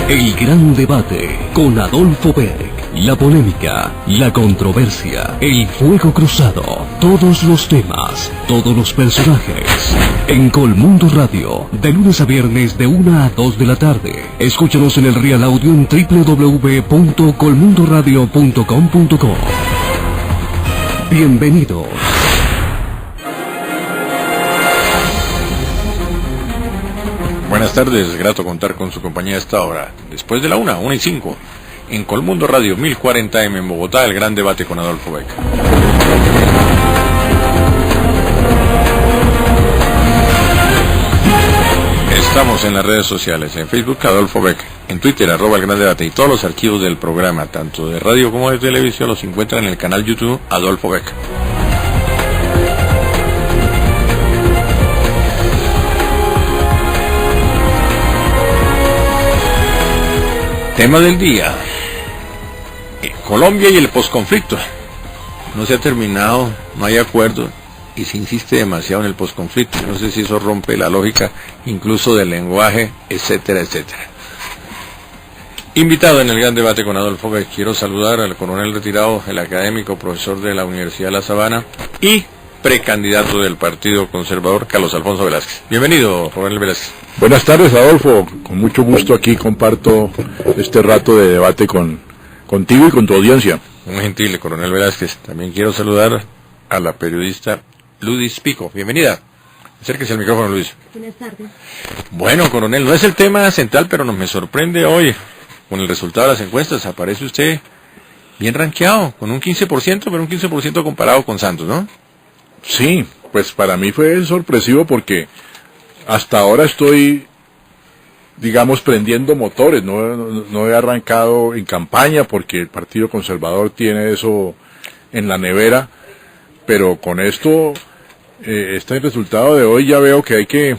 El gran debate con Adolfo Beck. La polémica, la controversia, el fuego cruzado, todos los temas, todos los personajes. En Colmundo Radio, de lunes a viernes de 1 a 2 de la tarde. Escúchanos en el Real Audio en www.colmundoradio.com.co. Bienvenidos. Buenas tardes, grato contar con su compañía a esta hora. Después de la 1:05, en Colmundo Radio 1040M en Bogotá, el gran debate con Adolfo Beck. Estamos en las redes sociales, en Facebook Adolfo Beck, en Twitter @el gran debate, y todos los archivos del programa, tanto de radio como de televisión, los encuentran en el canal YouTube Adolfo Beck. Tema del día: Colombia y el posconflicto. No se ha terminado, no hay acuerdo y se insiste demasiado en el posconflicto. No sé si eso rompe la lógica incluso del lenguaje, etcétera, etcétera. Invitado en el gran debate con Adolfo Beck, quiero saludar al coronel retirado, el académico, profesor de la Universidad de La Sabana y precandidato del Partido Conservador, Carlos Alfonso Velázquez. Bienvenido, coronel Velázquez. Buenas tardes, Adolfo. Con mucho gusto aquí comparto este rato de debate contigo y con tu audiencia. Muy gentil, coronel Velázquez. También quiero saludar a la periodista Ludis Pico. Bienvenida. Acérquese al micrófono, Luis. Buenas tardes. Bueno, coronel, no es el tema central, pero me sorprende hoy. Con el resultado de las encuestas, aparece usted bien rankeado, con un 15%, pero un 15% comparado con Santos, ¿no? Sí, pues para mí fue sorpresivo porque hasta ahora estoy, digamos, prendiendo motores. No he arrancado en campaña porque el Partido Conservador tiene eso en la nevera, pero con esto, este resultado de hoy, ya veo que hay que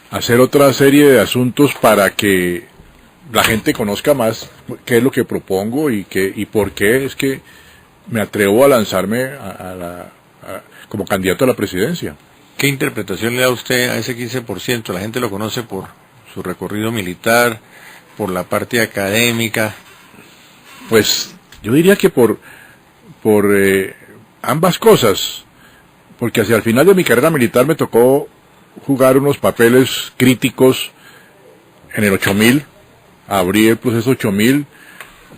hacer otra serie de asuntos para que la gente conozca más qué es lo que propongo y por qué es que me atrevo a lanzarme como candidato a la presidencia. ¿Qué interpretación le da usted a ese 15%? La gente lo conoce por su recorrido militar, por la parte académica. Pues yo diría que por ambas cosas, porque hacia el final de mi carrera militar me tocó jugar unos papeles críticos en el 8000, abrí el proceso 8000,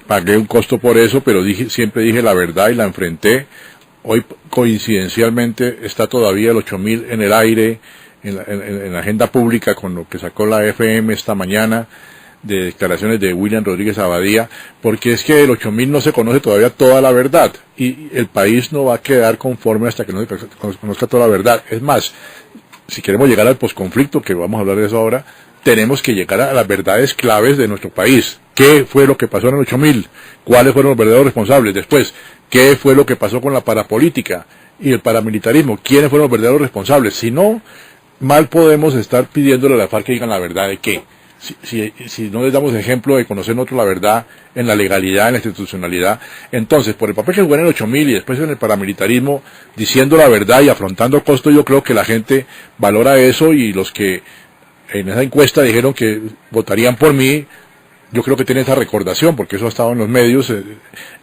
pagué un costo por eso, pero siempre dije la verdad y la enfrenté. Hoy coincidencialmente está todavía el 8000 en el aire, en la agenda pública, con lo que sacó la FM esta mañana, de declaraciones de William Rodríguez Abadía, porque es que el 8000 no se conoce todavía toda la verdad, y el país no va a quedar conforme hasta que no se conozca toda la verdad. Es más, si queremos llegar al posconflicto, que vamos a hablar de eso ahora, tenemos que llegar a las verdades claves de nuestro país. ¿Qué fue lo que pasó en el 8000? ¿Cuáles fueron los verdaderos responsables? Después, ¿qué fue lo que pasó con la parapolítica y el paramilitarismo? ¿Quiénes fueron los verdaderos responsables? Si no, mal podemos estar pidiéndole a la FARC que digan la verdad de qué. Si no les damos ejemplo de conocer nosotros la verdad en la legalidad, en la institucionalidad, entonces, por el papel que jugó en el 8000 y después en el paramilitarismo, diciendo la verdad y afrontando costos, yo creo que la gente valora eso, y los que en esa encuesta dijeron que votarían por mí, yo creo que tienen esa recordación, porque eso ha estado en los medios,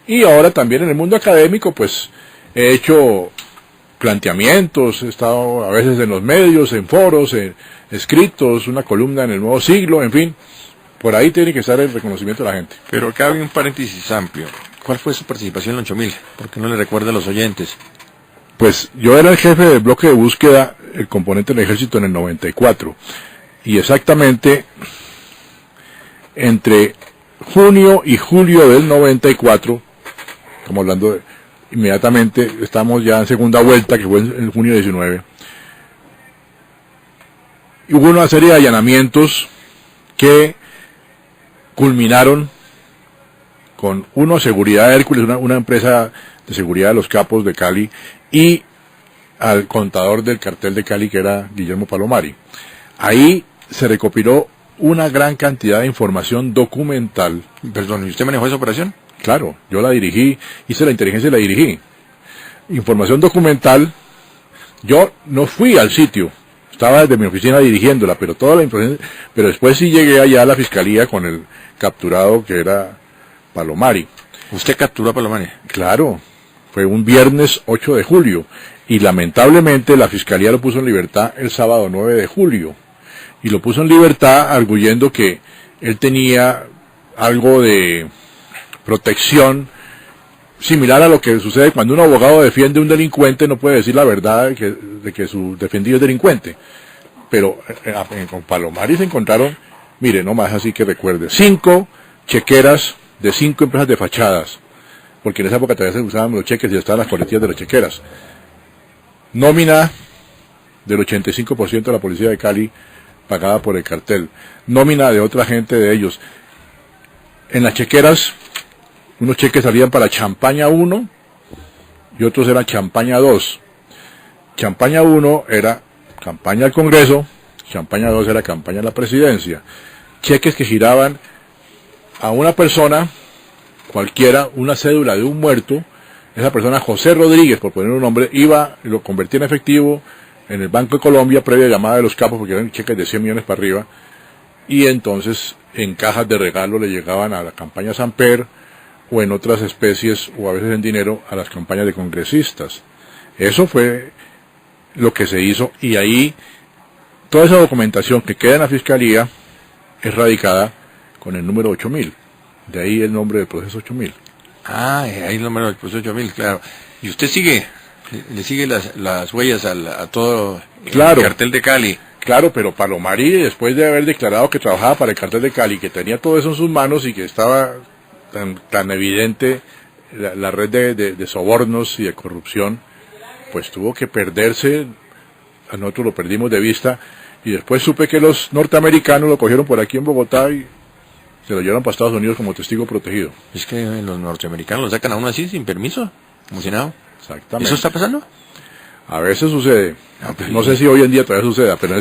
y ahora también en el mundo académico, pues he hecho planteamientos, he estado a veces en los medios, en foros, en escritos, una columna en El Nuevo Siglo, en fin, por ahí tiene que estar el reconocimiento de la gente. Pero acá hay un paréntesis amplio. ¿Cuál fue su participación en el 8000? ¿Por qué no le recuerda a los oyentes? Pues yo era el jefe del bloque de búsqueda, el componente del ejército, en el 94, y exactamente entre junio y julio del 94, estamos hablando de, inmediatamente estamos ya en segunda vuelta, que fue en junio 19, y hubo una serie de allanamientos que culminaron con Seguridad Hércules, una empresa de seguridad de Los Capos de Cali, y al contador del cartel de Cali, que era Guillermo Palomari. Ahí se recopiló una gran cantidad de información documental. Perdón, ¿y usted manejó esa operación? Claro, yo la dirigí, hice la inteligencia y la dirigí. Información documental. Yo no fui al sitio, Estaba desde mi oficina dirigiéndola, pero toda la información, pero después sí llegué allá a la fiscalía con el capturado que era Palomari. ¿Usted capturó a Palomari? Claro, fue un viernes 8 de julio y lamentablemente la fiscalía lo puso en libertad el sábado 9 de julio y lo puso en libertad arguyendo que él tenía algo de protección similar a lo que sucede cuando un abogado defiende a un delincuente, no puede decir la verdad de que su defendido es delincuente. Pero con Palomari se encontraron, mire, no más así que recuerde, 5 chequeras de 5 empresas de fachadas, porque en esa época todavía se usaban los cheques y estaban las coletillas de las chequeras. Nómina del 85% de la policía de Cali pagada por el cartel. Nómina de otra gente de ellos. En las chequeras, unos cheques salían para Champaña 1 y otros eran Champaña 2. Champaña 1 era campaña al Congreso, Champaña 2 era campaña a la presidencia. Cheques que giraban a una persona, cualquiera, una cédula de un muerto, esa persona, José Rodríguez, por poner un nombre, iba y lo convertía en efectivo en el Banco de Colombia, previa llamada de los capos, porque eran cheques de 100 millones para arriba, y entonces en cajas de regalo le llegaban a la campaña Samper, o en otras especies, o a veces en dinero, a las campañas de congresistas. Eso fue lo que se hizo, y ahí toda esa documentación que queda en la Fiscalía es radicada con el número 8000, de ahí el nombre del proceso 8000. Ah, ahí el número del proceso 8000, claro. ¿Y usted le sigue las huellas a todo Claro. el cartel de Cali? Claro, pero Palomari, después de haber declarado que trabajaba para el cartel de Cali, que tenía todo eso en sus manos y que estaba tan evidente la red de sobornos y de corrupción, pues tuvo que perderse, a nosotros lo perdimos de vista, y después supe que los norteamericanos lo cogieron por aquí en Bogotá y se lo llevaron para Estados Unidos como testigo protegido. Es que los norteamericanos lo sacan a uno así, sin permiso, como si nada. Exactamente. ¿Eso está pasando? A veces sucede, no sé si hoy en día todavía suceda, pero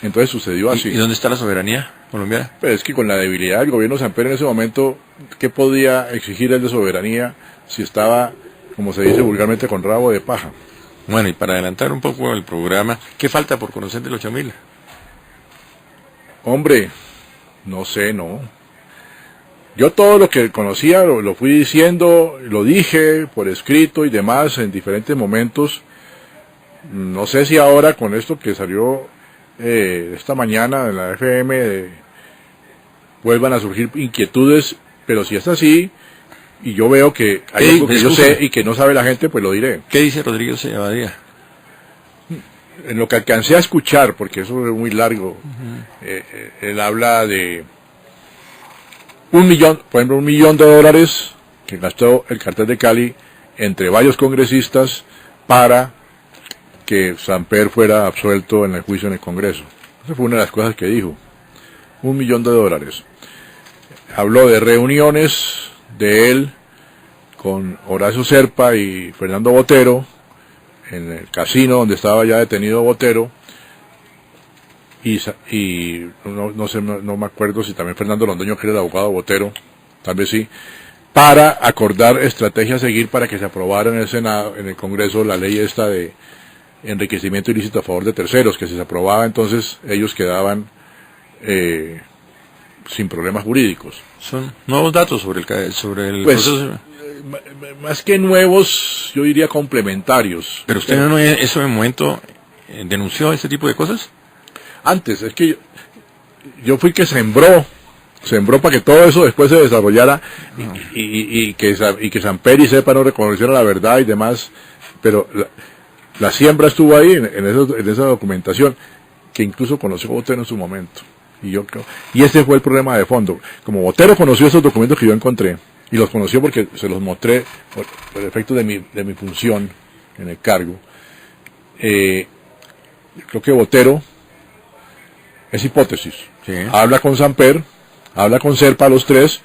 entonces sucedió así. ¿Y dónde está la soberanía colombiana? Pues es que con la debilidad del gobierno de Samper en ese momento, ¿qué podía exigir él de soberanía si estaba, como se dice vulgarmente, con rabo de paja? Bueno, y para adelantar un poco el programa, ¿qué falta por conocer del 8000? Hombre, no sé, no. Yo todo lo que conocía lo fui diciendo, lo dije por escrito y demás en diferentes momentos. No sé si ahora con esto que salió esta mañana en la FM vuelvan a surgir inquietudes, pero si es así y yo veo que hay algo que yo sé y que no sabe la gente, pues lo diré. ¿Qué dice Rodríguez Abadía? En lo que alcancé a escuchar, porque eso es muy largo, él habla de por ejemplo, $1 millón que gastó el cartel de Cali entre varios congresistas para que Samper fuera absuelto en el juicio en el Congreso. Esa fue una de las cosas que dijo. $1 millón. Habló de reuniones de él con Horacio Serpa y Fernando Botero en el casino donde estaba ya detenido Botero, y no me acuerdo si también Fernando Londoño, que era el abogado Botero, tal vez sí, para acordar estrategia a seguir para que se aprobara en el Senado, en el Congreso, la ley esta de enriquecimiento ilícito a favor de terceros, que si se aprobaba entonces ellos quedaban sin problemas jurídicos. Son nuevos datos sobre el Pues, proceso. Más que nuevos, yo diría complementarios. ¿Pero usted no en ese momento denunció este tipo de cosas? Antes, es que yo fui que sembró para que todo eso después se desarrollara y que Samper y Cepa no reconocieran la verdad y demás, pero la siembra estuvo ahí en esa documentación, que incluso conoció Botero en su momento. Y ese fue el problema de fondo. Como Botero conoció esos documentos que yo encontré, y los conoció porque se los mostré por efecto de mi función en el cargo, creo que Botero, es hipótesis, Sí. habla con Samper, habla con Serpa, los tres,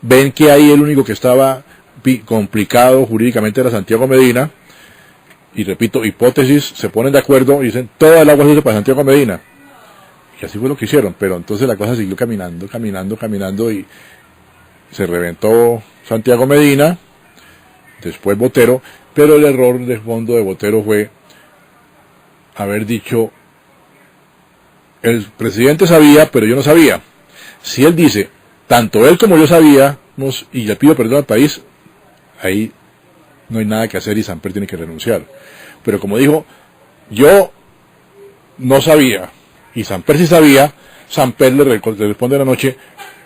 ven que ahí el único que estaba complicado jurídicamente era Santiago Medina, y repito, hipótesis, se ponen de acuerdo y dicen, toda el agua se usa para Santiago Medina. Y así fue lo que hicieron, pero entonces la cosa siguió caminando y se reventó Santiago Medina, después Botero, pero el error de fondo de Botero fue haber dicho el presidente sabía, pero yo no sabía. Si él dice, tanto él como yo sabíamos, y le pido perdón al país, ahí no hay nada que hacer y Samper tiene que renunciar. Pero como dijo, yo no sabía, y Samper sí sabía, Samper le responde en la noche,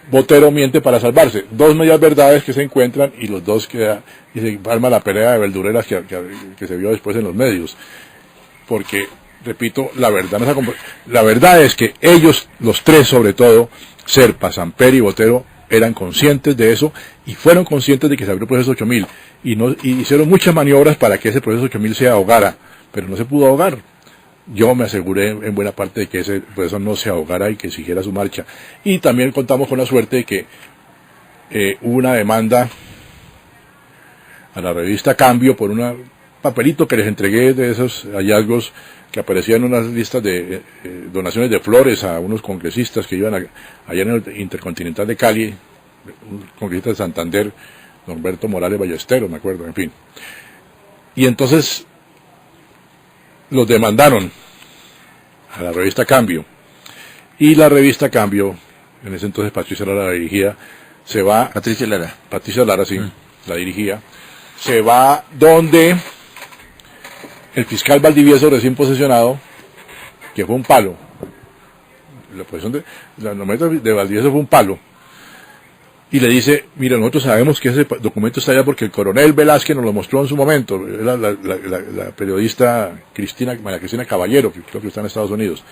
Botero miente para salvarse. Dos medias verdades que se encuentran y los dos queda, y se arma la pelea de verdureras que se vio después en los medios. Porque, repito, la verdad es que ellos, los tres sobre todo, Serpa, Samper y Botero, eran conscientes de eso y fueron conscientes de que se abrió el proceso 8000 y hicieron muchas maniobras para que ese proceso 8000 se ahogara, pero no se pudo ahogar. Yo me aseguré en buena parte de que ese proceso no se ahogara y que siguiera su marcha. Y también contamos con la suerte de que hubo una demanda a la revista Cambio por un papelito que les entregué de esos hallazgos que aparecían en unas listas de donaciones de flores a unos congresistas que iban allá en el Intercontinental de Cali, un congresista de Santander, Norberto Morales Ballesteros, me acuerdo, en fin. Y entonces los demandaron a la revista Cambio. Y la revista Cambio, en ese entonces Patricia Lara la dirigía, se va... Patricia Lara, sí. La dirigía. Se va donde el fiscal Valdivieso, recién posesionado, que fue un palo. La nombramiento de Valdivieso fue un palo. Y le dice, mira, nosotros sabemos que ese documento está allá porque el coronel Velázquez nos lo mostró en su momento, era la periodista María Cristina Caballero, que creo que está en Estados Unidos.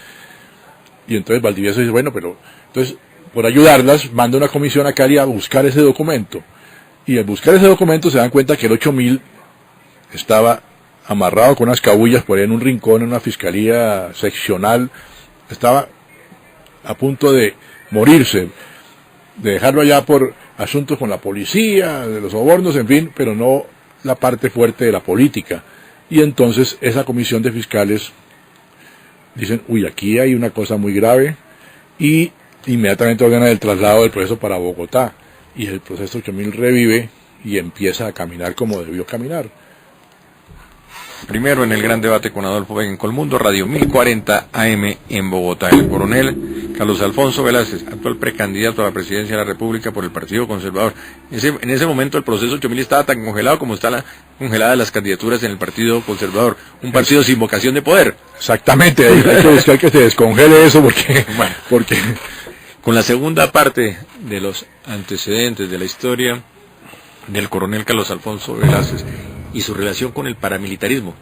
Y entonces Valdivieso dice, bueno, pero entonces, por ayudarlas, manda una comisión a Cali a buscar ese documento. Y al buscar ese documento se dan cuenta que el 8000 estaba amarrado con unas cabullas por ahí en un rincón, en una fiscalía seccional, estaba a punto de morirse, de dejarlo allá por asuntos con la policía, de los sobornos, en fin, pero no la parte fuerte de la política. Y entonces esa comisión de fiscales dicen, uy, aquí hay una cosa muy grave, y inmediatamente ordenan el traslado del proceso para Bogotá, y el proceso 8000 revive y empieza a caminar como debió caminar. Primero en el gran debate con Adolfo Vega en Colmundo, Radio 1040 AM en Bogotá. El coronel Carlos Alfonso Velázquez, actual precandidato a la presidencia de la República por el Partido Conservador. En ese momento el proceso 8000 estaba tan congelado como están congeladas las candidaturas en el Partido Conservador. Un partido sin vocación de poder. Exactamente, hay que buscar que se descongele eso porque... Con la segunda parte de los antecedentes de la historia del coronel Carlos Alfonso Velázquez y su relación con el paramilitarismo.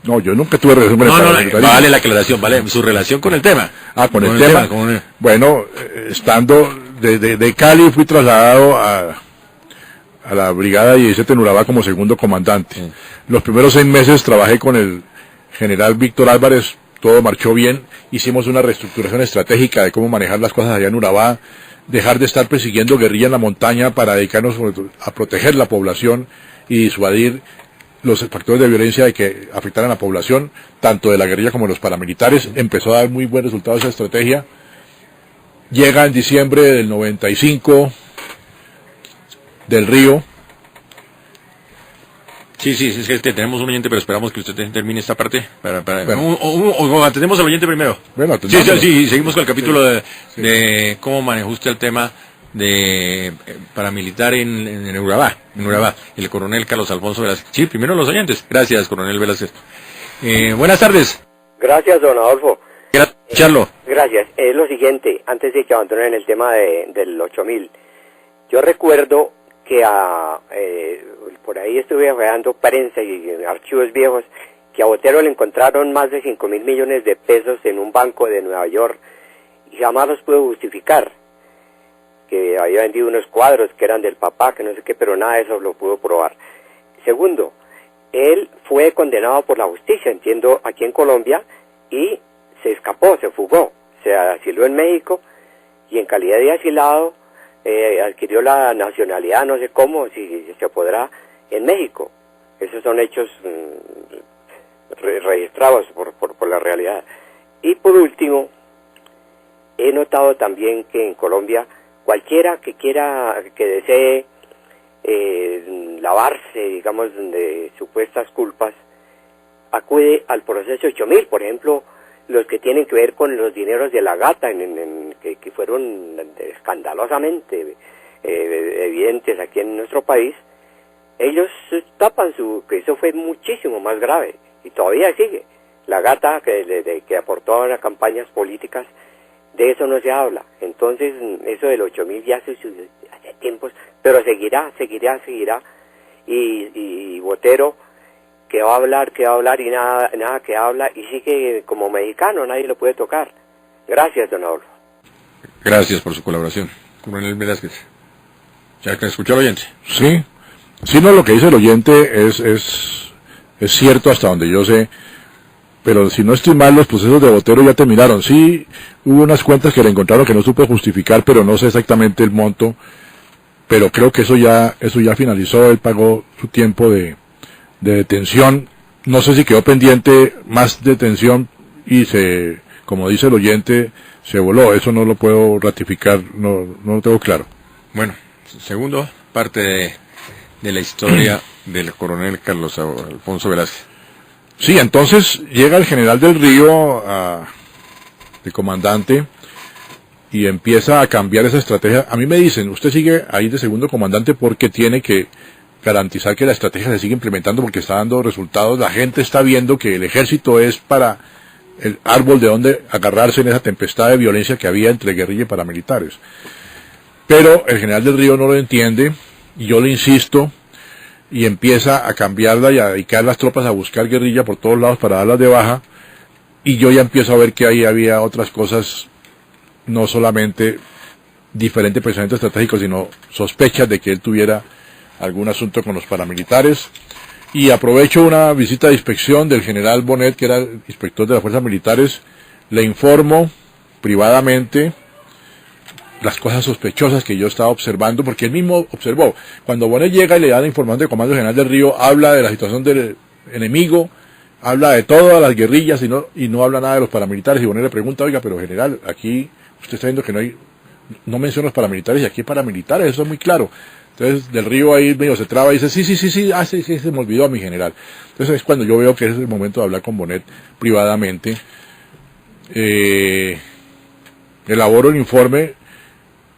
No, yo nunca tuve relación con el paramilitarismo. Vale la aclaración, vale, su relación con el tema. Con el tema. Bueno, estando de Cali fui trasladado a la brigada 17 en Urabá como segundo comandante. Sí. Los primeros 6 meses trabajé con el general Víctor Álvarez, todo marchó bien, hicimos una reestructuración estratégica de cómo manejar las cosas allá en Urabá, dejar de estar persiguiendo guerrilla en la montaña para dedicarnos a proteger la población y disuadir los factores de violencia que afectaran a la población, tanto de la guerrilla como de los paramilitares. Empezó a dar muy buen resultado esa estrategia. Llega en diciembre del 95 del Río. Sí, es que tenemos un oyente, pero esperamos que usted termine esta parte. O atendemos al oyente primero. Bueno, sí, seguimos con el capítulo de cómo manejó usted el tema de paramilitar en Urabá, el coronel Carlos Alfonso Velázquez. Sí, primero los oyentes. Gracias, coronel Velázquez. Buenas tardes. Gracias, don Adolfo. Charlo. Gracias. Es lo siguiente, antes de que abandonen el tema del 8000, yo recuerdo que por ahí estuve veando prensa y archivos viejos que a Botero le encontraron más de 5.000 millones de pesos en un banco de Nueva York y jamás los pudo justificar, que había vendido unos cuadros que eran del papá, que no sé qué, pero nada de eso lo pudo probar. Segundo, él fue condenado por la justicia, entiendo, aquí en Colombia, y se escapó, se fugó, se asiló en México, y en calidad de asilado adquirió la nacionalidad, no sé cómo, si se podrá, en México. Esos son hechos registrados por la realidad. Y por último, he notado también que en Colombia cualquiera que desee lavarse, digamos, de supuestas culpas, acude al proceso 8000. Por ejemplo, los que tienen que ver con los dineros de la gata, que fueron escandalosamente evidentes aquí en nuestro país, ellos tapan que eso fue muchísimo más grave, y todavía sigue. La gata que aportó a las campañas políticas, de eso no se habla. Entonces, eso del 8.000 ya hace tiempos, pero seguirá, y Botero, que va a hablar y nada que habla, y sigue como mexicano, nadie lo puede tocar. Gracias, don Adolfo. Gracias por su colaboración. Coronel Velázquez. ¿Ya escuchó al oyente? Sí. Sí, no, lo que dice el oyente es cierto hasta donde yo sé, pero si no estoy mal, los procesos de Botero ya terminaron. Sí, hubo unas cuentas que le encontraron que no supe justificar, pero no sé exactamente el monto, pero creo que eso ya finalizó. Él pagó su tiempo de detención. No sé si quedó pendiente más detención y como dice el oyente, se voló. Eso no lo puedo ratificar, no lo tengo claro. Bueno, segundo parte de la historia del coronel Carlos Alfonso Velázquez. Sí, entonces llega el general del Río de comandante y empieza a cambiar esa estrategia. A mí me dicen, usted sigue ahí de segundo comandante porque tiene que garantizar que la estrategia se sigue implementando porque está dando resultados. La gente está viendo que el ejército es para el árbol de donde agarrarse en esa tempestad de violencia que había entre guerrilla y paramilitares. Pero el general del Río no lo entiende y yo le insisto, y empieza a cambiarla y a dedicar las tropas a buscar guerrilla por todos lados para darlas de baja, y yo ya empiezo a ver que ahí había otras cosas, no solamente diferentes pensamientos estratégicos, sino sospechas de que él tuviera algún asunto con los paramilitares. Y aprovecho una visita de inspección del general Bonet, que era el inspector de las fuerzas militares, le informo privadamente las cosas sospechosas que yo estaba observando, porque él mismo observó. Cuando Bonet llega y le da la información del Comando General del Río, habla de la situación del enemigo, habla de todas las guerrillas y no habla nada de los paramilitares. Y Bonet le pregunta, oiga, pero general, aquí usted está viendo que no menciona los paramilitares, y aquí hay paramilitares, eso es muy claro. Entonces del Río ahí medio se traba y dice, sí, se me olvidó, mi general. Entonces es cuando yo veo que es el momento de hablar con Bonet privadamente. Elaboro el informe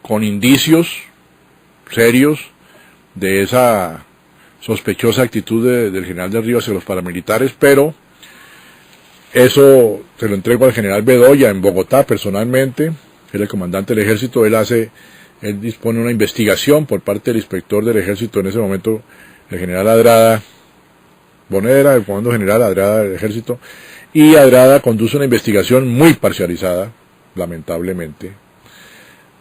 con indicios serios de esa sospechosa actitud del general del Río hacia los paramilitares, pero eso se lo entrego al general Bedoya en Bogotá personalmente, que era el comandante del ejército. Él dispone una investigación por parte del inspector del ejército en ese momento, el general Adrada Bonera, el comando general Adrada del ejército, y Adrada conduce una investigación muy parcializada, lamentablemente,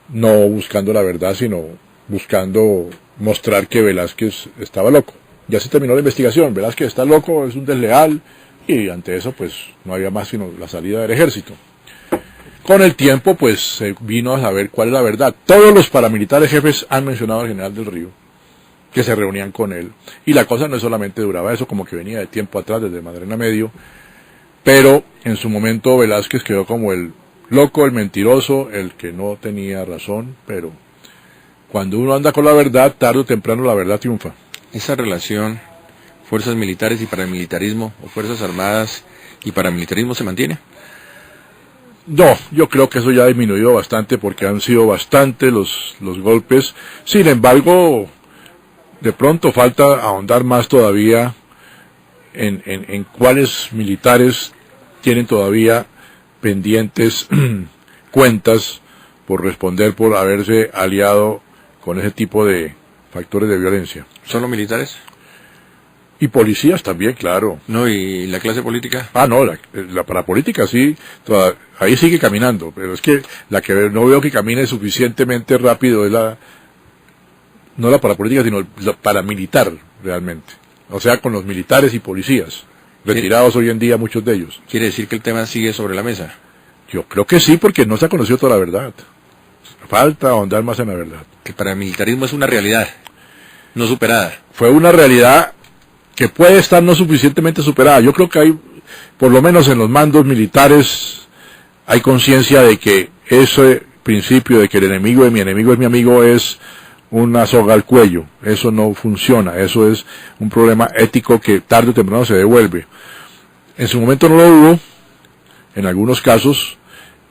no buscando la verdad, sino buscando mostrar que Velázquez estaba loco. Ya se terminó la investigación, Velázquez está loco, es un desleal, y ante eso pues no había más sino la salida del ejército. Con el tiempo pues se vino a saber cuál es la verdad. Todos los paramilitares jefes han mencionado al general del Río, que se reunían con él, y la cosa no solamente duraba eso, como que venía de tiempo atrás, desde Madrena Medio, pero en su momento Velázquez quedó como el loco, el mentiroso, el que no tenía razón, pero cuando uno anda con la verdad, tarde o temprano la verdad triunfa. Esa relación, fuerzas militares y paramilitarismo, o fuerzas armadas y paramilitarismo, ¿se mantiene? No, yo creo que eso ya ha disminuido bastante porque han sido bastante los golpes. Sin embargo, de pronto falta ahondar más todavía en cuáles militares tienen todavía pendientes cuentas por responder por haberse aliado con ese tipo de factores de violencia. ¿Solo militares? Y policías también, claro. No, ¿y la clase política? No, la parapolítica sí, ahí sigue caminando, pero es que la que no veo que camine suficientemente rápido es no la parapolítica, sino la paramilitar realmente. O sea, con los militares y policías, retirados hoy en día muchos de ellos. ¿Quiere decir que el tema sigue sobre la mesa? Yo creo que sí, porque no se ha conocido toda la verdad. Falta ahondar más en la verdad. Que el paramilitarismo es una realidad no superada. Fue una realidad que puede estar no suficientemente superada. Yo creo que hay, por lo menos en los mandos militares, hay conciencia de que ese principio de que el enemigo de mi enemigo es mi amigo es una soga al cuello. Eso no funciona. Eso es un problema ético que tarde o temprano se devuelve. En su momento no lo hubo. en algunos casos,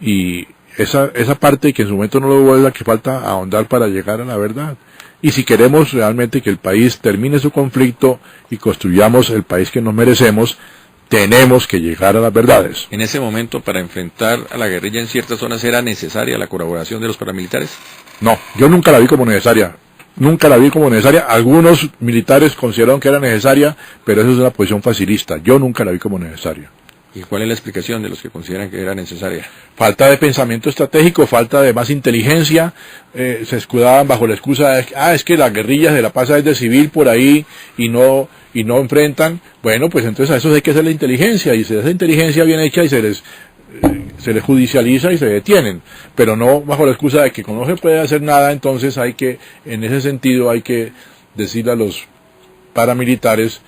y esa parte que en su momento no lo hubo es la que falta ahondar para llegar a la verdad. Y si queremos realmente que el país termine su conflicto y construyamos el país que nos merecemos, tenemos que llegar a las verdades. En ese momento, para enfrentar a la guerrilla en ciertas zonas, ¿era necesaria la colaboración de los paramilitares? No, yo nunca la vi como necesaria. Nunca la vi como necesaria. Algunos militares consideraron que era necesaria, pero eso es una posición facilista. Yo nunca la vi como necesaria. ¿Y cuál es la explicación de los que consideran que era necesaria? Falta de pensamiento estratégico, falta de más inteligencia. Se escudaban bajo la excusa de es que la guerrilla se la pasa desde civil por ahí y no enfrentan. Bueno, pues entonces a eso hay que hacer la inteligencia, y si esa inteligencia bien hecha y se les judicializa y se detienen, pero no bajo la excusa de que como no se puede hacer nada, entonces en ese sentido hay que decirle a los paramilitares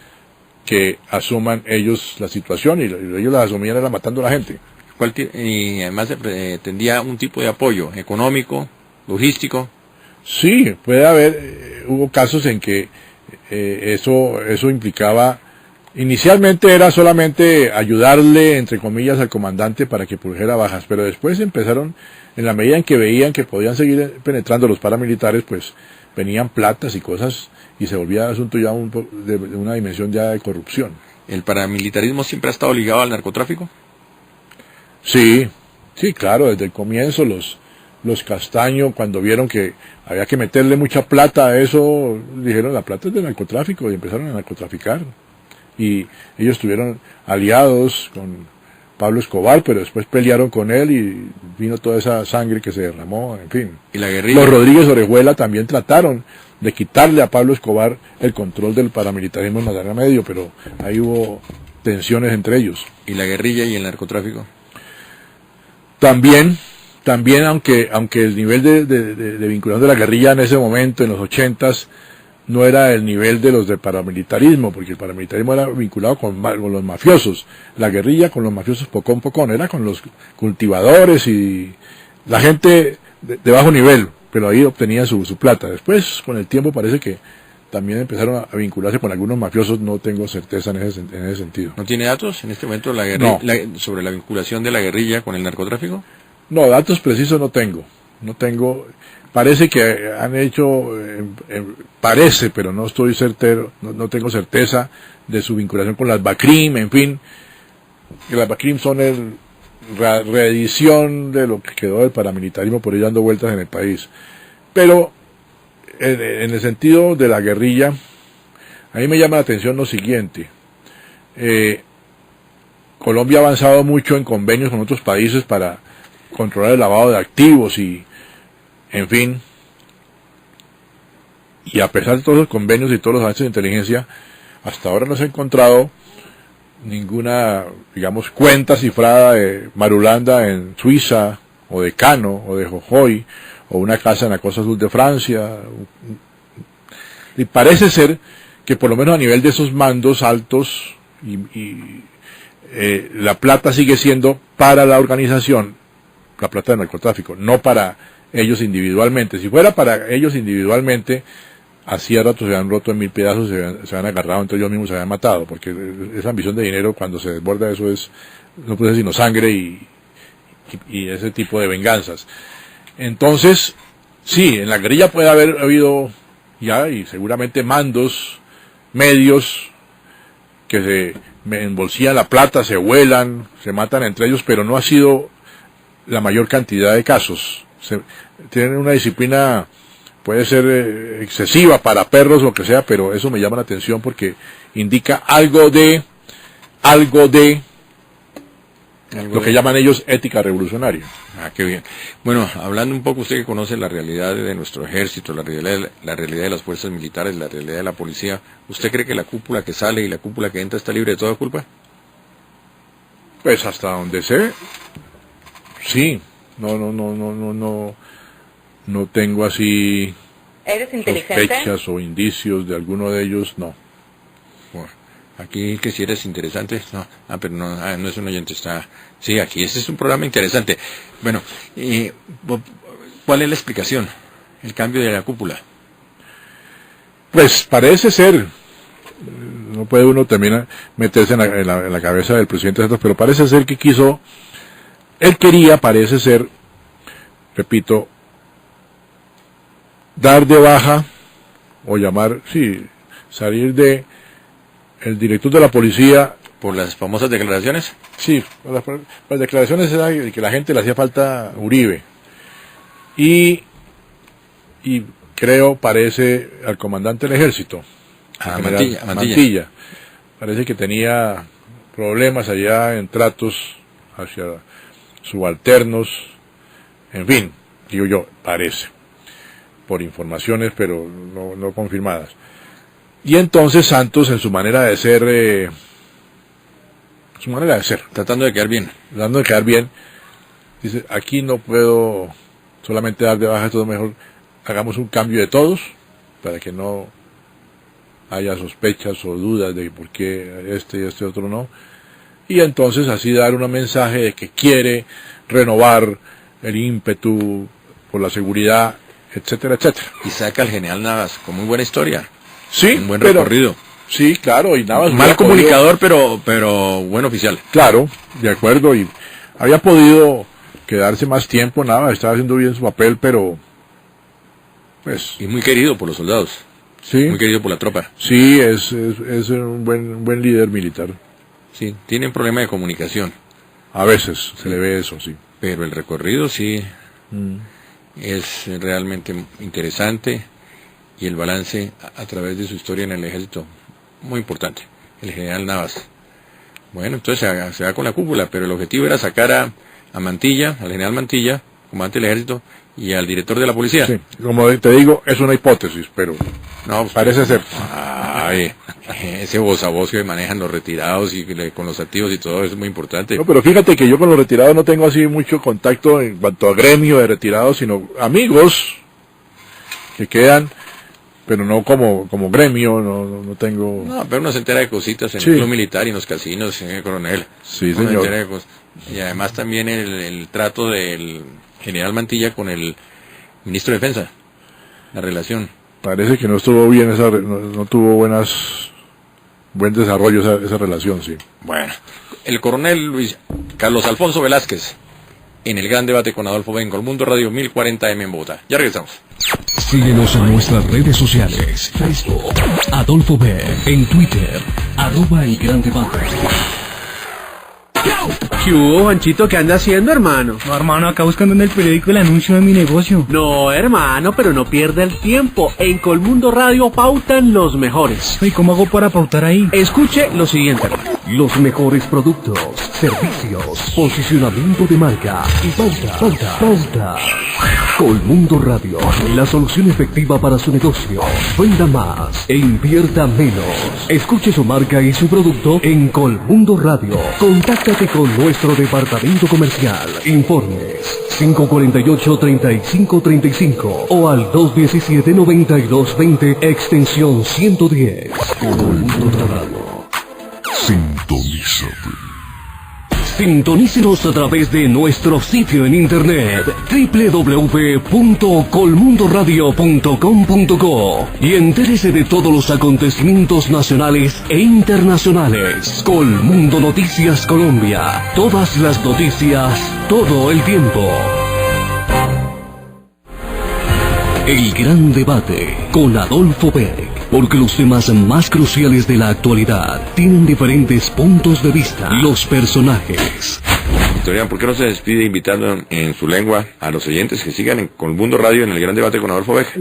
que asuman ellos la situación, y ellos la asumían era matando a la gente. Y además tendía un tipo de apoyo económico, logístico. Sí, puede haber, hubo casos en que eso implicaba, inicialmente era solamente ayudarle, entre comillas, al comandante para que produjera bajas, pero después empezaron, en la medida en que veían que podían seguir penetrando los paramilitares, pues venían platas y cosas, y se volvía el asunto ya de una dimensión ya de corrupción. ¿El paramilitarismo siempre ha estado ligado al narcotráfico? Sí, claro, desde el comienzo los Castaño, cuando vieron que había que meterle mucha plata a eso, dijeron la plata es del narcotráfico, y empezaron a narcotraficar. Y ellos estuvieron aliados con Pablo Escobar, pero después pelearon con él y vino toda esa sangre que se derramó, en fin. ¿Y la guerrilla? Los Rodríguez Orejuela también trataron de quitarle a Pablo Escobar el control del paramilitarismo en Magdalena Medio, pero ahí hubo tensiones entre ellos. ¿Y la guerrilla y el narcotráfico? También, aunque el nivel de vinculación de la guerrilla en ese momento, en los 80s, no era el nivel de los del paramilitarismo, porque el paramilitarismo era vinculado con los mafiosos, la guerrilla con los mafiosos pocón, era con los cultivadores y la gente de bajo nivel, pero ahí obtenían su plata. Después, con el tiempo, parece que también empezaron a vincularse con algunos mafiosos, no tengo certeza en ese sentido. ¿No tiene datos en este momento sobre la vinculación de la guerrilla con el narcotráfico? No, datos precisos no tengo. Parece que han hecho, parece, pero no estoy certero, no tengo certeza de su vinculación con las BACRIM, en fin. Las BACRIM son reedición de lo que quedó del paramilitarismo por ir dando vueltas en el país. Pero en el sentido de la guerrilla, a mí me llama la atención lo siguiente. Colombia ha avanzado mucho en convenios con otros países para controlar el lavado de activos y, en fin, y a pesar de todos los convenios y todos los avances de inteligencia, hasta ahora no se ha encontrado ninguna, digamos, cuenta cifrada de Marulanda en Suiza, o de Cano, o de Jojoy, o una casa en la costa sur de Francia. Y parece ser que por lo menos a nivel de esos mandos altos, la plata sigue siendo para la organización, la plata del narcotráfico, no para ellos individualmente. Si fuera para ellos individualmente, hacía rato se habían roto en mil pedazos, se habían agarrado entre ellos mismos, se habían matado, porque esa ambición de dinero, cuando se desborda eso, no puede ser sino sangre y ese tipo de venganzas. Entonces, sí, en la guerrilla puede haber habido ya, y seguramente mandos, medios, que se embolsían la plata, se vuelan, se matan entre ellos, pero no ha sido la mayor cantidad de casos. Tienen una disciplina, puede ser excesiva para perros, lo que sea, pero eso me llama la atención porque indica algo de lo que llaman ellos ética revolucionaria. Ah, qué bien. Bueno, hablando un poco, usted que conoce la realidad de nuestro ejército, la realidad de las fuerzas militares, la realidad de la policía, ¿usted cree que la cúpula que sale y la cúpula que entra está libre de toda culpa? Pues hasta donde sé, sí. No tengo así sospechas o indicios de alguno de ellos, no. Bueno, aquí que si eres interesante, no, pero no es un oyente, está, sí, aquí este es un programa interesante. Bueno, ¿cuál es la explicación? El cambio de la cúpula. Pues parece ser, no puede uno también meterse en la cabeza del presidente Santos, pero parece ser que quiso Él quería, parece ser, repito, dar de baja o llamar, sí, salir de el director de la policía. ¿Por las famosas declaraciones? Sí, las declaraciones eran de que la gente le hacía falta Uribe. Y creo, parece, al comandante del ejército, Mantilla. Parece que tenía problemas allá en tratos hacia subalternos, en fin, digo yo, parece, por informaciones, pero no confirmadas. Y entonces Santos, en su manera de ser, tratando de quedar bien, dice, aquí no puedo solamente dar de baja esto, mejor hagamos un cambio de todos, para que no haya sospechas o dudas de por qué este y este otro no, y entonces así dar un mensaje de que quiere renovar el ímpetu por la seguridad, etcétera, etcétera. Y saca al general Navas con muy buena historia. Sí, un buen recorrido. Sí, claro, y Navas... Mal comunicador, pero buen oficial. Claro, de acuerdo, y había podido quedarse más tiempo, Navas estaba haciendo bien su papel, pero... pues... Y muy querido por los soldados. Sí. Muy querido por la tropa. Sí, es un buen líder militar. Sí, tienen problema de comunicación. A veces se le ve eso, sí. Pero el recorrido sí es realmente interesante, y el balance a través de su historia en el ejército, muy importante. El general Navas. Bueno, entonces se va con la cúpula, pero el objetivo era sacar a Mantilla, al general Mantilla, comandante del ejército, y al director de la policía. Sí, como te digo, es una hipótesis, pero no, pues, parece ser. Ay, ese voz a voz que manejan los retirados y con los activos y todo eso es muy importante. No, pero fíjate que yo con los retirados no tengo así mucho contacto en cuanto a gremio de retirados, sino amigos que quedan, pero no como gremio, no tengo... No, pero uno se entera de cositas en el club militar y en los casinos, señor coronel. Sí, señor. Y además también el trato del general Mantilla con el ministro de Defensa, la relación. Parece que no estuvo bien, no tuvo buen desarrollo esa relación, sí. Bueno, el coronel Carlos Alfonso Velázquez, en el gran debate con Adolfo Ben, Colmundo Radio 1040M en Bogotá. Ya regresamos. Síguenos en nuestras redes sociales, Facebook, Adolfo B, en Twitter, @el gran debate. ¿Qué hubo, Juanchito? ¿Qué anda haciendo, hermano? No, hermano, acá buscando en el periódico el anuncio de mi negocio. No, hermano, pero no pierda el tiempo. En Colmundo Radio pautan los mejores. ¿Y cómo hago para pautar ahí? Escuche lo siguiente, hermano. Los mejores productos, servicios, posicionamiento de marca y pauta. Colmundo Radio, la solución efectiva para su negocio. Venda más e invierta menos. Escuche su marca y su producto en Colmundo Radio. Contáctate con nuestro departamento comercial. Informes 548-3535 o al 217-9220 extensión 110. Colmundo Radio. Sintonícenos a través de nuestro sitio en internet www.colmundoradio.com.co y entérese de todos los acontecimientos nacionales e internacionales. Colmundo Noticias Colombia. Todas las noticias, todo el tiempo. El gran debate con Adolfo Beck, porque los temas más cruciales de la actualidad tienen diferentes puntos de vista. Los personajes. Victoriano, ¿por qué no se despide invitando en su lengua a los oyentes que sigan en Colmundo Radio en el gran debate con Adolfo Beck?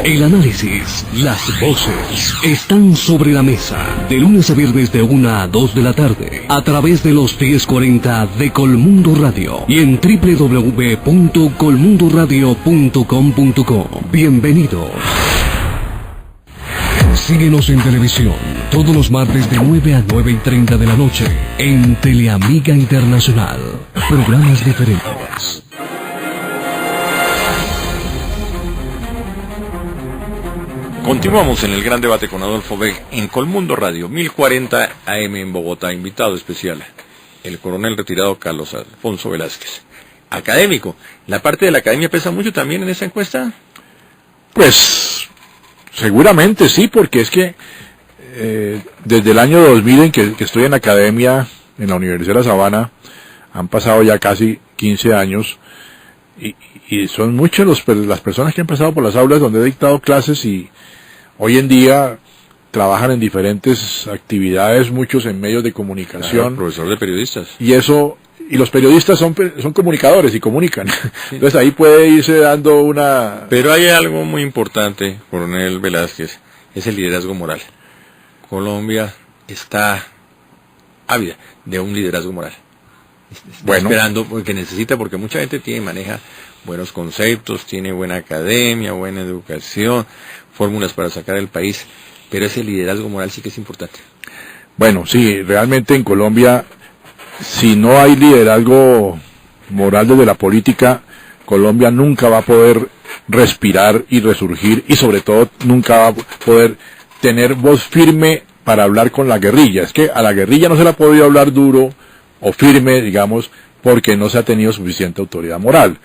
El análisis, las voces, están sobre la mesa, de lunes a viernes de 1 a 2 de la tarde, a través de los 1040 de Colmundo Radio y en www.colmundoradio.com.co. Bienvenidos. Síguenos en televisión, todos los martes de 9 a 9:30 de la noche, en Teleamiga Internacional. Programas diferentes. Continuamos en el gran debate con Adolfo Beck en Colmundo Radio 1040 AM en Bogotá. Invitado especial, el coronel retirado Carlos Alfonso Velázquez. Académico, ¿la parte de la academia pesa mucho también en esa encuesta? Pues seguramente sí, porque es que desde el año 2000 en que estoy en academia en la Universidad de La Sabana, han pasado ya casi 15 años y son muchas las personas que han pasado por las aulas donde he dictado clases y hoy en día trabajan en diferentes actividades, muchos en medios de comunicación. Claro, profesor de periodistas. Y los periodistas son comunicadores y comunican. Sí. Entonces ahí puede irse dando una... Pero hay algo muy importante, coronel Velázquez, es el liderazgo moral. Colombia está ávida de un liderazgo moral. Está esperando porque necesita, porque mucha gente maneja buenos conceptos, tiene buena academia, buena educación, fórmulas para sacar el país, pero ese liderazgo moral sí que es importante. Bueno, sí, realmente en Colombia, si no hay liderazgo moral desde la política, Colombia nunca va a poder respirar y resurgir y sobre todo nunca va a poder tener voz firme para hablar con la guerrilla. Es que a la guerrilla no se le ha podido hablar duro o firme, digamos, porque no se ha tenido suficiente autoridad moral.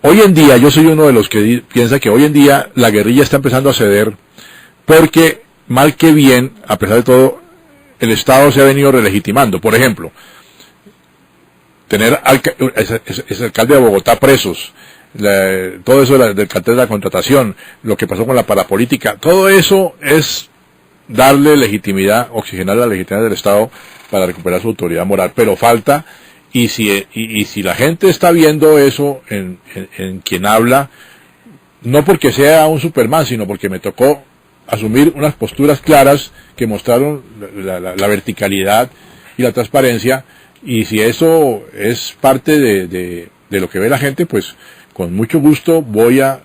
Hoy en día, yo soy uno de los que piensa que hoy en día la guerrilla está empezando a ceder porque, mal que bien, a pesar de todo, el Estado se ha venido relegitimando. Por ejemplo, tener ese alcalde de Bogotá presos, todo eso del cartel de la contratación, lo que pasó con la parapolítica, todo eso es darle legitimidad, oxigenar la legitimidad del Estado para recuperar su autoridad moral, pero falta, y si la gente está viendo eso en quien habla, no porque sea un Superman, sino porque me tocó asumir unas posturas claras que mostraron la verticalidad y la transparencia, y si eso es parte de lo que ve la gente, pues con mucho gusto voy a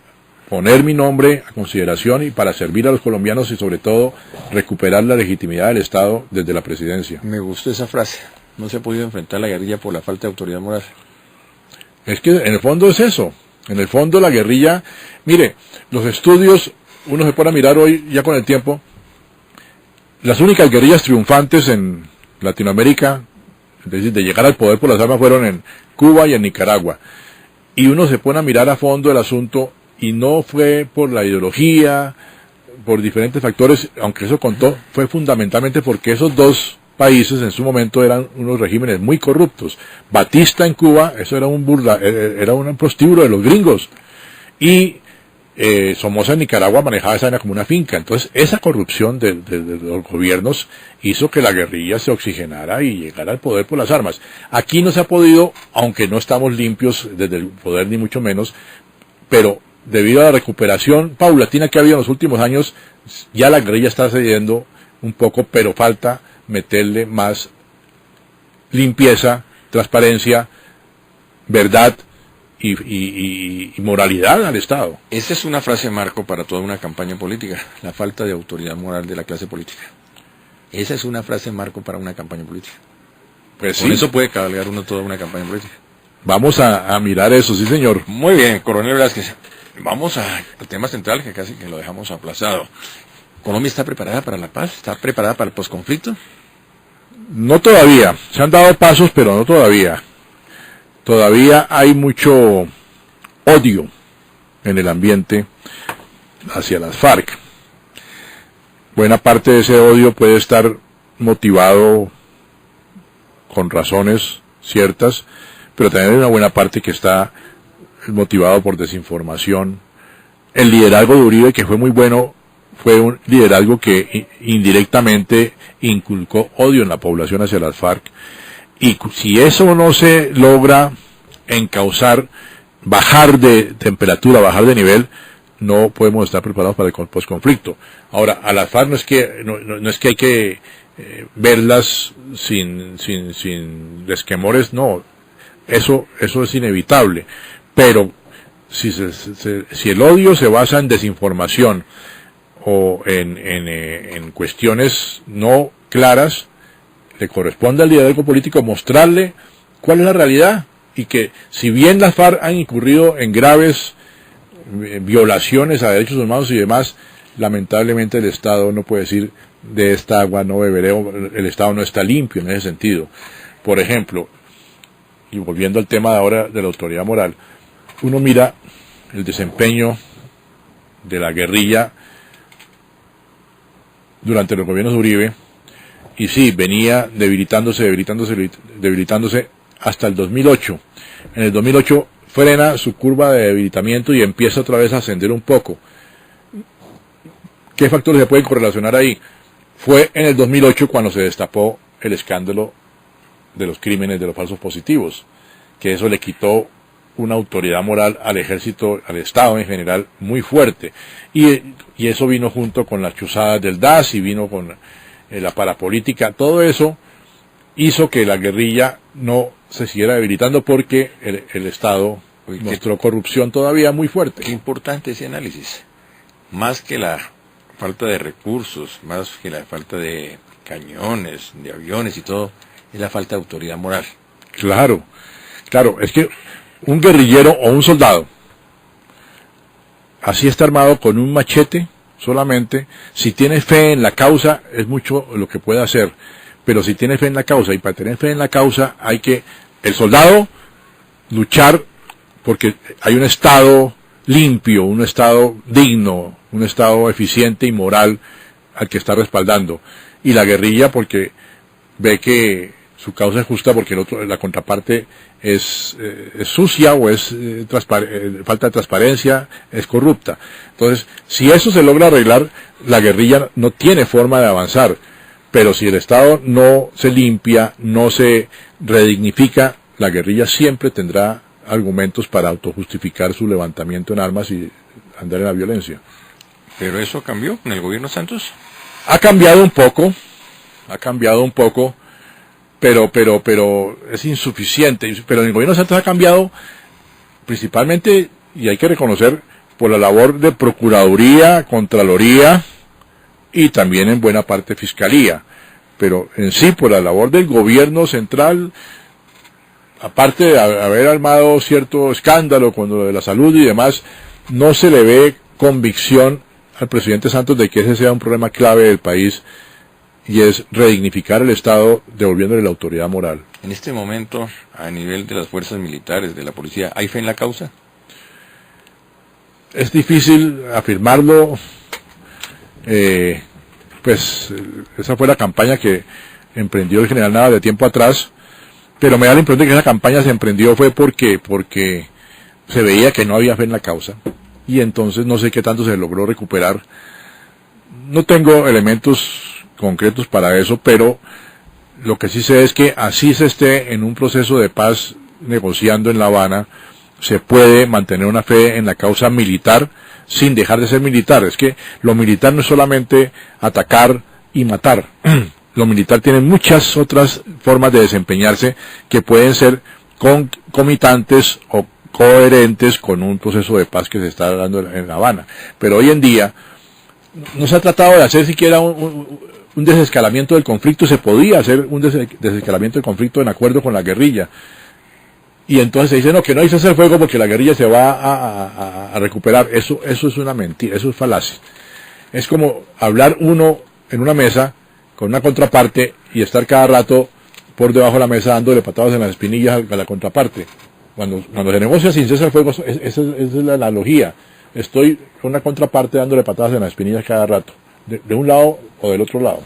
poner mi nombre a consideración y para servir a los colombianos y sobre todo recuperar la legitimidad del Estado desde la presidencia. Me gustó esa frase. No se ha podido enfrentar la guerrilla por la falta de autoridad moral. Es que en el fondo es eso. En el fondo la guerrilla, mire, los estudios, uno se pone a mirar hoy ya con el tiempo, las únicas guerrillas triunfantes en Latinoamérica, es decir, de llegar al poder por las armas, fueron en Cuba y en Nicaragua. Y uno se pone a mirar a fondo el asunto y no fue por la ideología, por diferentes factores, aunque eso contó, fue fundamentalmente porque esos dos países en su momento eran unos regímenes muy corruptos. Batista en Cuba, eso era era un prostíbulo de los gringos. Y Somoza en Nicaragua manejaba esa vaina como una finca. Entonces, esa corrupción de los gobiernos hizo que la guerrilla se oxigenara y llegara al poder por las armas. Aquí no se ha podido, aunque no estamos limpios desde el poder ni mucho menos, pero debido a la recuperación paulatina que ha habido en los últimos años, ya la guerrilla está cediendo un poco, pero falta meterle más limpieza, transparencia, verdad y moralidad al Estado. Esa es una frase marco para toda una campaña política, la falta de autoridad moral de la clase política. Esa es una frase marco para una campaña política. Pues Con sí. eso puede cabalgar uno toda una campaña política. Vamos a mirar eso, sí señor. Muy bien, coronel Velázquez. Vamos al tema central que casi que lo dejamos aplazado. ¿Colombia está preparada para la paz? ¿Está preparada para el posconflicto? No todavía, se han dado pasos, pero no todavía. Todavía hay mucho odio en el ambiente hacia las FARC. Buena parte de ese odio puede estar motivado con razones ciertas, pero también hay una buena parte que está motivado por desinformación. El liderazgo de Uribe, que fue muy bueno, fue un liderazgo que indirectamente inculcó odio en la población hacia las FARC. Y si eso no se logra encauzar, bajar de temperatura, bajar de nivel, no podemos estar preparados para el posconflicto. Ahora, a las FARC no es que hay que verlas sin resquemores, no. Eso es inevitable. Pero si el odio se basa en desinformación o en cuestiones no claras, le corresponde al liderazgo político mostrarle cuál es la realidad y que si bien las FARC han incurrido en graves violaciones a derechos humanos y demás, lamentablemente el Estado no puede decir de esta agua no beberé, el Estado no está limpio en ese sentido. Por ejemplo, y volviendo al tema de ahora de la autoridad moral, uno mira el desempeño de la guerrilla durante los gobiernos de Uribe, y sí, venía debilitándose hasta el 2008. En el 2008 frena su curva de debilitamiento y empieza otra vez a ascender un poco. ¿Qué factores se pueden correlacionar ahí? Fue en el 2008 cuando se destapó el escándalo de los crímenes de los falsos positivos, que eso le quitó una autoridad moral al ejército, al Estado en general, muy fuerte. Y eso vino junto con las chuzadas del DAS y vino con la parapolítica. Todo eso hizo que la guerrilla no se siguiera debilitando porque el Estado mostró corrupción todavía muy fuerte. Qué importante ese análisis. Más que la falta de recursos, más que la falta de cañones, de aviones y todo, es la falta de autoridad moral. Claro, es que un guerrillero o un soldado, así está armado con un machete solamente, si tiene fe en la causa, es mucho lo que puede hacer, pero si tiene fe en la causa, y para tener fe en la causa hay que, el soldado, luchar porque hay un Estado limpio, un Estado digno, un Estado eficiente y moral al que está respaldando, y la guerrilla porque ve que su causa es justa porque la contraparte es sucia o es falta de transparencia, es corrupta. Entonces, si eso se logra arreglar, la guerrilla no tiene forma de avanzar, pero si el Estado no se limpia, no se redignifica, la guerrilla siempre tendrá argumentos para autojustificar su levantamiento en armas y andar en la violencia. ¿Pero eso cambió en el gobierno Santos? Ha cambiado un poco, pero es insuficiente. Pero en el gobierno Santos ha cambiado principalmente, y hay que reconocer, por la labor de Procuraduría, Contraloría y también en buena parte Fiscalía. Pero en sí, por la labor del gobierno central, aparte de haber armado cierto escándalo con lo de la salud y demás, no se le ve convicción al presidente Santos de que ese sea un problema clave del país, y es redignificar el Estado devolviéndole la autoridad moral. En este momento, a nivel de las fuerzas militares, de la policía, ¿hay fe en la causa? Es difícil afirmarlo, pues esa fue la campaña que emprendió el general Navas de tiempo atrás, pero me da la impresión de que esa campaña se emprendió fue porque se veía que no había fe en la causa, y entonces no sé qué tanto se logró recuperar. No tengo elementos concretos para eso, pero lo que sí sé es que así se esté en un proceso de paz negociando en La Habana, se puede mantener una fe en la causa militar sin dejar de ser militar. Es que lo militar no es solamente atacar y matar. Lo militar tiene muchas otras formas de desempeñarse que pueden ser concomitantes o coherentes con un proceso de paz que se está dando en La Habana. Pero hoy en día no se ha tratado de hacer siquiera un desescalamiento del conflicto. Se podía hacer un desescalamiento del conflicto en acuerdo con la guerrilla. Y entonces se dice, no, que no hay cese al fuego porque la guerrilla se va a recuperar. Eso es una mentira, eso es falacia. Es como hablar uno en una mesa con una contraparte y estar cada rato por debajo de la mesa dándole patadas en las espinillas a la contraparte. Cuando se negocia sin cese al fuego, esa es la analogía. Estoy con una contraparte dándole patadas en las espinillas cada rato, de un lado o del otro lado.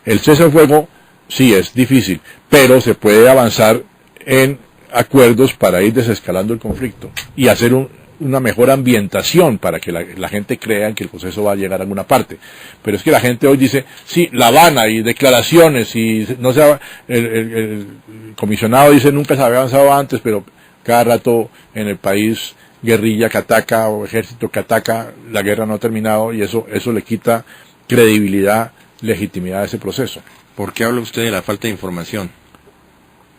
El cese al fuego sí es difícil, pero se puede avanzar en acuerdos para ir desescalando el conflicto y hacer una mejor ambientación para que la gente crea que el proceso va a llegar a alguna parte. Pero es que la gente hoy dice, sí, La Habana y declaraciones, y no se el comisionado dice nunca se había avanzado antes, pero cada rato en el país guerrilla que ataca o ejército que ataca, la guerra no ha terminado, y eso le quita credibilidad, legitimidad a ese proceso. ¿Por qué habla usted de la falta de información?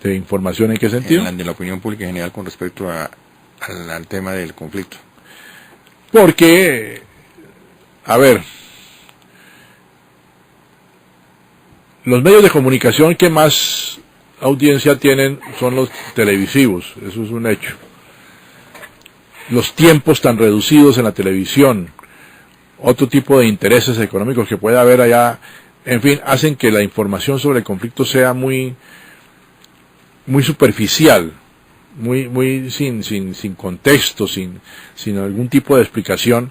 ¿De información en qué sentido? De la opinión pública en general con respecto al tema del conflicto. Porque, a ver, los medios de comunicación que más audiencia tienen son los televisivos, eso es un hecho. Los tiempos tan reducidos en la televisión, otro tipo de intereses económicos que pueda haber allá, en fin, hacen que la información sobre el conflicto sea muy superficial, muy sin contexto, sin algún tipo de explicación,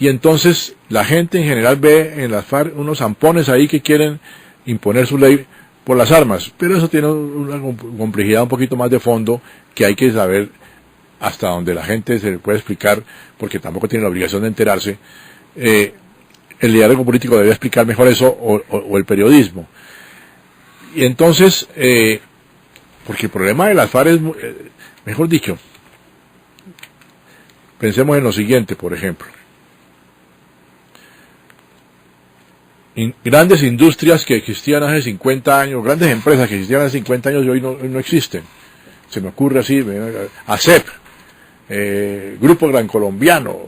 Y entonces la gente en general ve en las FARC unos zampones ahí que quieren imponer su ley por las armas, pero eso tiene una complejidad un poquito más de fondo que hay que saber hasta donde la gente se le puede explicar, porque tampoco tiene la obligación de enterarse. El diálogo político debe explicar mejor eso, o el periodismo. Y entonces, porque el problema de las FARC es, mejor dicho, pensemos en lo siguiente, por ejemplo. Grandes industrias que existían hace 50 años, grandes empresas que existían hace 50 años y hoy no existen. Se me ocurre así, ASEP, Grupo Gran Colombiano,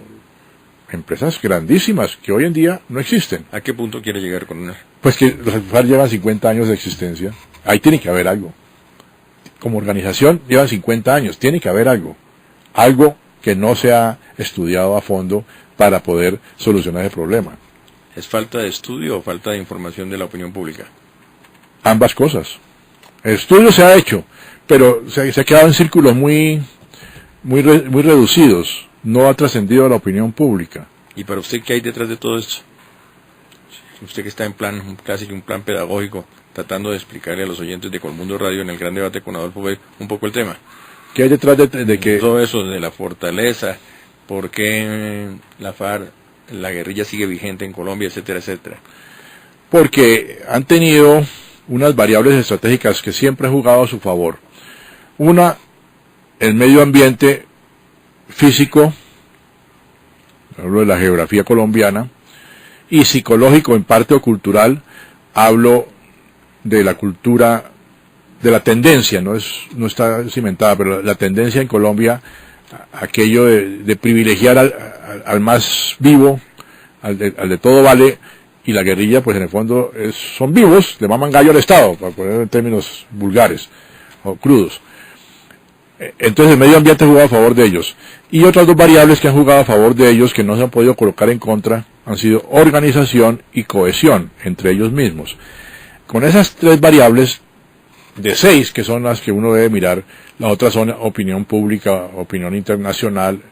empresas grandísimas que hoy en día no existen. ¿A qué punto quiere llegar con una? Pues que los FARC llevan 50 años de existencia, ahí tiene que haber algo. Como organización llevan 50 años, tiene que haber algo que no se ha estudiado a fondo para poder solucionar el problema. ¿Es falta de estudio o falta de información de la opinión pública? Ambas cosas. El estudio se ha hecho, pero se ha quedado en círculos muy reducidos, no ha trascendido a la opinión pública. ¿Y para usted qué hay detrás de todo esto? Usted que está en plan, casi que un plan pedagógico, tratando de explicarle a los oyentes de Colmundo Radio en el gran debate con Adolfo Bey un poco el tema. ¿Qué hay detrás de que...? Todo eso de la fortaleza, por qué la FARC, la guerrilla sigue vigente en Colombia, etcétera, etcétera. Porque han tenido unas variables estratégicas que siempre han jugado a su favor. Una, el medio ambiente físico, hablo de la geografía colombiana, y psicológico en parte o cultural, hablo de la cultura, de la tendencia, no está cimentada, pero la tendencia en Colombia, aquello de privilegiar al más vivo, al de todo vale, y la guerrilla pues en el fondo son vivos, le maman gallo al Estado, para ponerlo en términos vulgares o crudos. Entonces el medio ambiente ha jugado a favor de ellos. Y otras dos variables que han jugado a favor de ellos, que no se han podido colocar en contra, han sido organización y cohesión entre ellos mismos. Con esas tres variables, de 6, que son las que uno debe mirar, las otras son opinión pública, opinión internacional,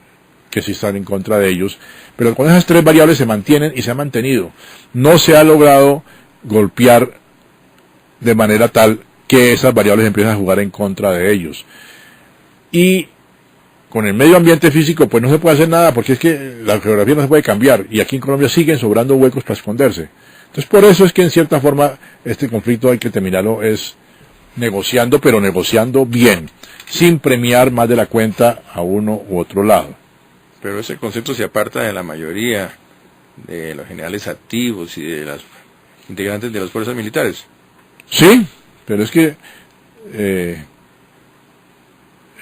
que sí están en contra de ellos, pero con esas tres variables se mantienen y se han mantenido. No se ha logrado golpear de manera tal que esas variables empiezan a jugar en contra de ellos. Y con el medio ambiente físico pues no se puede hacer nada, porque es que la geografía no se puede cambiar, y aquí en Colombia siguen sobrando huecos para esconderse. Entonces por eso es que en cierta forma este conflicto hay que terminarlo es negociando, pero negociando bien, sin premiar más de la cuenta a uno u otro lado. Pero ese concepto se aparta de la mayoría de los generales activos y de las integrantes de las fuerzas militares. Sí, pero es que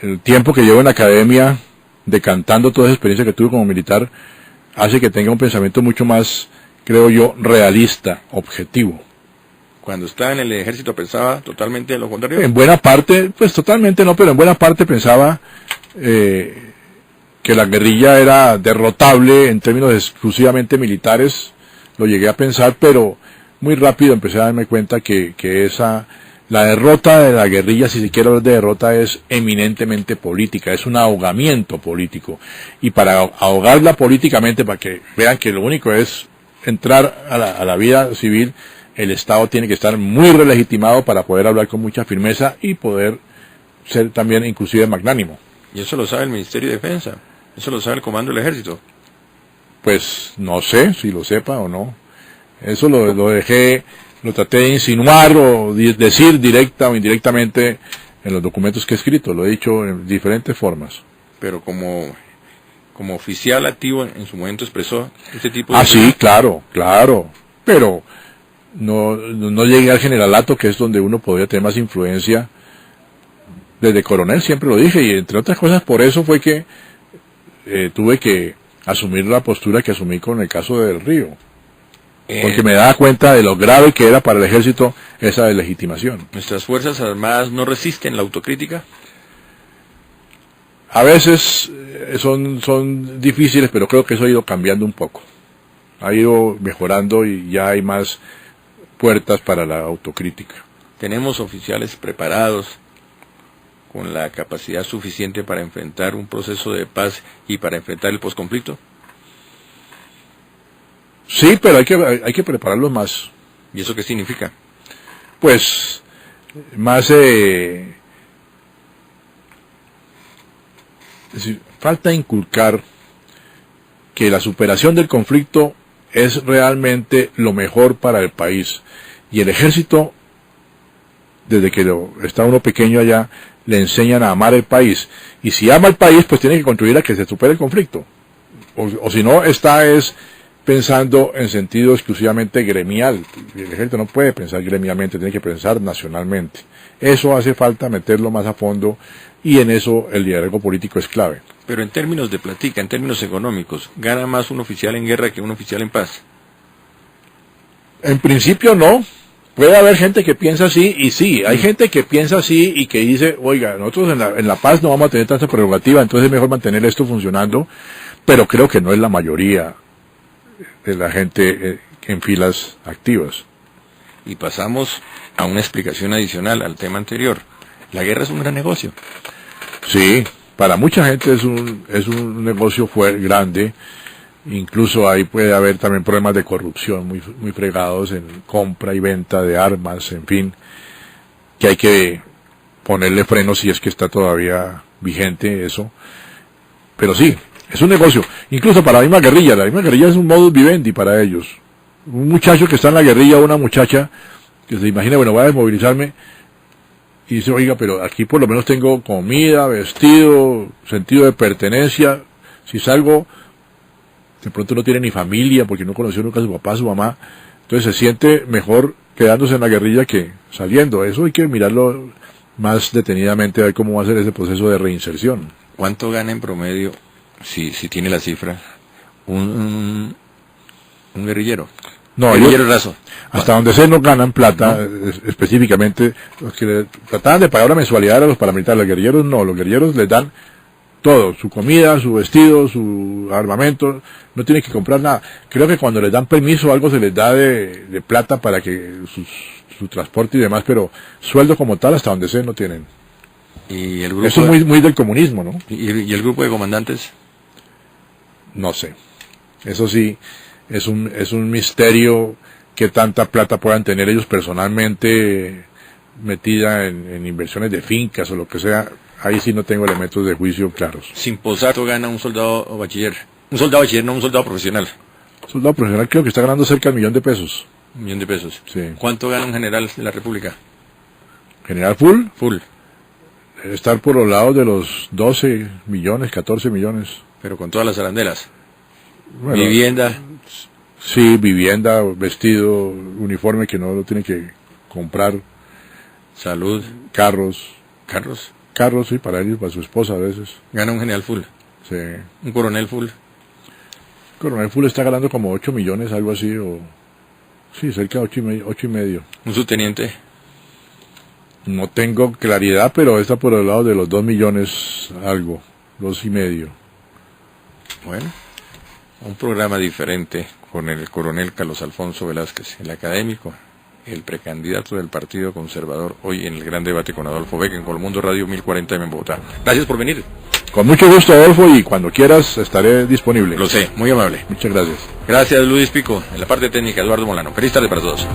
el tiempo que llevo en la academia, decantando toda esa experiencia que tuve como militar, hace que tenga un pensamiento mucho más, creo yo, realista, objetivo. Cuando estaba en el ejército pensaba totalmente lo contrario. En buena parte, pues totalmente no, pero en buena parte pensaba que la guerrilla era derrotable en términos exclusivamente militares. Lo llegué a pensar, pero muy rápido empecé a darme cuenta que la derrota de la guerrilla, si se quiere hablar de derrota, es eminentemente política, es un ahogamiento político. Y para ahogarla políticamente, para que vean que lo único es entrar a la vida civil, el Estado tiene que estar muy relegitimado para poder hablar con mucha firmeza y poder ser también inclusive magnánimo. Y eso lo sabe el Ministerio de Defensa, eso lo sabe el Comando del Ejército. Pues no sé si lo sepa o no. Eso lo dejé, lo traté de insinuar o decir directa o indirectamente en los documentos que he escrito, lo he dicho en diferentes formas. Pero como oficial activo en su momento expresó este tipo de... Ah, sí, claro, pero no llegué al generalato, que es donde uno podría tener más influencia. Desde coronel siempre lo dije, y entre otras cosas por eso fue que tuve que asumir la postura que asumí con el caso de Del Río, porque me daba cuenta de lo grave que era para el ejército esa deslegitimación. ¿Nuestras fuerzas armadas no resisten la autocrítica? A veces son difíciles, pero creo que eso ha ido cambiando un poco, ha ido mejorando y ya hay más puertas para la autocrítica. ¿Tenemos oficiales preparados con la capacidad suficiente para enfrentar un proceso de paz y para enfrentar el posconflicto? Sí, pero hay que prepararlos más. ¿Y eso qué significa? Pues, más... es decir, falta inculcar que la superación del conflicto es realmente lo mejor para el país. Y el ejército, desde que está uno pequeño allá, le enseñan a amar el país. Y si ama el país, pues tiene que contribuir a que se supere el conflicto. O si no, es pensando en sentido exclusivamente gremial. El ejército no puede pensar gremialmente, tiene que pensar nacionalmente. Eso hace falta meterlo más a fondo, y en eso el liderazgo político es clave. Pero en términos de platica, en términos económicos, ¿gana más un oficial en guerra que un oficial en paz? En principio no. Puede haber gente que piensa así, y sí, hay gente que piensa así y que dice, oiga, nosotros en la paz no vamos a tener tanta prerrogativa, entonces es mejor mantener esto funcionando, pero creo que no es la mayoría de la gente en filas activas. Y pasamos a una explicación adicional al tema anterior. La guerra es un gran negocio. Sí, para mucha gente es un negocio grande. Incluso ahí puede haber también problemas de corrupción muy fregados en compra y venta de armas, en fin, que hay que ponerle freno si es que está todavía vigente eso. Pero sí, es un negocio. Incluso para la misma guerrilla es un modus vivendi para ellos. Un muchacho que está en la guerrilla, o una muchacha que se imagina, bueno, voy a desmovilizarme, y dice, oiga, pero aquí por lo menos tengo comida, vestido, sentido de pertenencia. Si salgo, de pronto no tiene ni familia, porque no conoció nunca a su papá, a su mamá. Entonces se siente mejor quedándose en la guerrilla que saliendo. Eso hay que mirarlo más detenidamente, a ver cómo va a ser ese proceso de reinserción. ¿Cuánto gana en promedio, si tiene la cifra, un guerrillero? No, guerrillero raso. Hasta donde se no ganan plata, específicamente, los que trataban de pagar una mensualidad a los paramilitares, los guerrilleros no, los guerrilleros les dan todo, su comida, su vestido, su armamento, no tienen que comprar nada. Creo que cuando les dan permiso algo se les da de plata para que su transporte y demás, pero sueldo como tal hasta donde se no tienen. ¿Y el grupo eso es muy del comunismo, ¿no? ¿Y el grupo de comandantes? No sé. Eso sí, es un misterio que tanta plata puedan tener ellos personalmente metida en inversiones de fincas o lo que sea. Ahí sí no tengo elementos de juicio claros. Sin posato gana un soldado o bachiller. Un soldado bachiller, no un soldado profesional. Un soldado profesional creo que está ganando cerca de $1 millón. $1 millón. Sí. ¿Cuánto gana un general de la República? ¿General full? Full. Debe estar por los lados de los 12 millones, 14 millones. Pero con todas las arandelas. Bueno, vivienda. Sí, vivienda, vestido, uniforme que no lo tiene que comprar. Salud. Carros, sí, para él y para su esposa a veces. Gana un general full. Sí. Un coronel full. Coronel full está ganando como 8 millones, algo así, sí, cerca de 8 y medio. Un subteniente. No tengo claridad, pero está por el lado de los 2 millones algo, 2 y medio. Bueno, un programa diferente con el coronel Carlos Alfonso Velázquez, el académico, el precandidato del Partido Conservador, hoy en el gran debate con Adolfo Beck en Colmundo Radio 1040 en Bogotá. Gracias por venir. Con mucho gusto, Adolfo, y cuando quieras estaré disponible. Lo sé, muy amable. Muchas gracias. Gracias, Luis Pico. En la parte técnica, Eduardo Molano. Feliz tarde para todos.